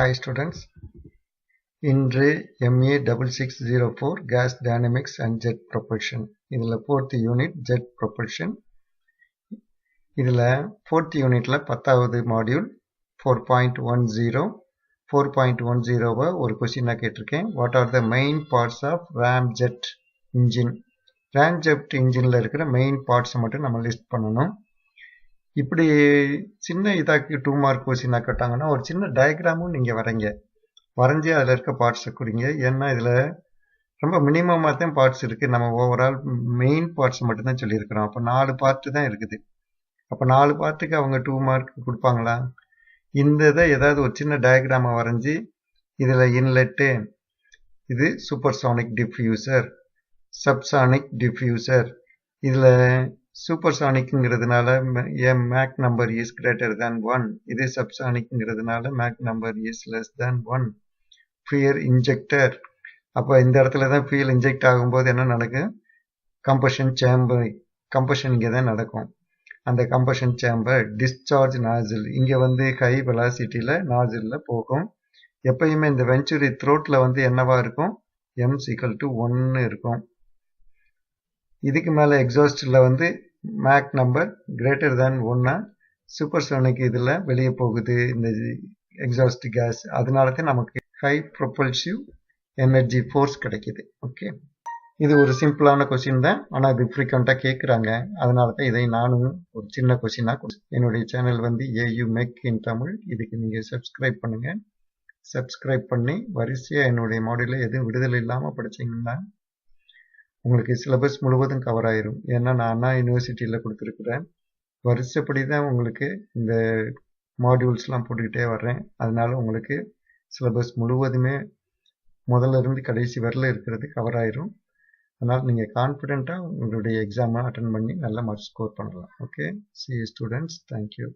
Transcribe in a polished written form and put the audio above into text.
Hi students, இன்று MA6604 Gas Dynamics and Jet Propulsion. இதில் 4th unit Jet Propulsion. இதில் 4th யூனிட்ல 10வது மாடியூல் 4.10 4.10 ஒரு கொஸ்டினாக கேட்டிருக்கேன். What are the main parts of Ramjet engine? Ramjet engineல இருக்கிற மெயின் பார்ட்ஸை மட்டும் நம்ம லிஸ்ட் பண்ணணும். இப்படி சின்ன இதாக்கி 2 மார்க் கொஸ்டின் கேட்டாங்கன்னா ஒரு சின்ன டயக்ராமும் நீங்கள் வரைஞ்சி அதில் இருக்க பார்ட்ஸை குறிங்க. ஏன்னா இதில் ரொம்ப மினிமமாக தான் பார்ட்ஸ் இருக்குது. நம்ம ஓவரால் மெயின் பார்ட்ஸ் மட்டும்தான் சொல்லியிருக்கிறோம். அப்போ 4 பார்ட்டு தான் இருக்குது. அப்போ 4 பார்ட்டுக்கு அவங்க 2 மார்க் கொடுப்பாங்களா? இந்த இதை ஏதாவது ஒரு சின்ன டயக்ராமை வரைஞ்சி இதில் இன்லெட்டு, இது சூப்பர்சானிக் டிஃப்யூசர், சப்சானிக் டிஃப்யூசர். இதில் சூப்பர்சானிக்ங்கிறதுனால Mach number is greater than 1. இது சப்சானிக்ங்கிறதுனால Mach number is less than 1. Fuel injector, அப்போ இந்த இடத்துல தான் ஃபியூல் இன்ஜெக்ட் ஆகும்போது என்ன நடக்கும்? கம்பஷன் சேம்பர், கம்பஷன் இங்கே தான் நடக்கும். அந்த கம்பஷன் சேம்பர். டிஸ்சார்ஜ் நாசில், இங்கே வந்து ஹை வெலாசிட்டியில் நாசிலில் போகும். எப்பயுமே இந்த வெஞ்சுரி த்ரோட்டில் வந்து என்னவா இருக்கும்? m=1 இருக்கும். இதுக்கு மேலே எக்ஸாஸ்டில் வந்து Mach number greater than 1. Supersonic இதில் வெளியே போகுது இந்த எக்ஸாஸ்ட் கேஸ். அதனால தான் நமக்கு ஹை ப்ரொபல்சிவ் எனர்ஜி ஃபோர்ஸ் கிடைக்கிது. ஓகே, இது ஒரு சிம்பிளான கொஸ்டின் தான், ஆனால் இது ஃப்ரீக்வெண்ட்டாக கேட்குறாங்க. அதனால தான் இதை நானும் ஒரு சின்ன கொஸ்டினாக கொடுத்தேன். என்னுடைய சேனல் வந்து AUmech-in-tamil. இதுக்கு நீங்கள் சப்ஸ்கிரைப் பண்ணுங்கள். சப்ஸ்கிரைப் பண்ணி வரிசையாக என்னுடைய மாடியூலில் எதுவும் விடுதலை இல்லாமல் படிச்சிங்கன்னா உங்களுக்கு சிலபஸ் முழுவதும் கவர் ஆயிரும். ஏன்னா நான் அண்ணா யூனிவர்சிட்டியில் கொடுத்துருக்குறேன். வருஷப்படி தான் உங்களுக்கு இந்த மாடியூல்ஸ்லாம் போட்டுக்கிட்டே வர்றேன். அதனால உங்களுக்கு சிலபஸ் முழுவதுமே முதல்ல இருந்து கடைசி வரல இருக்கிறது கவர் ஆயிரும். அதனால் நீங்கள் கான்ஃபிடென்ட்டாக உங்களுடைய எக்ஸாமை அட்டன் பண்ணி நல்ல மார்க் ஸ்கோர் பண்ணலாம். Okay, see you students. Thank you.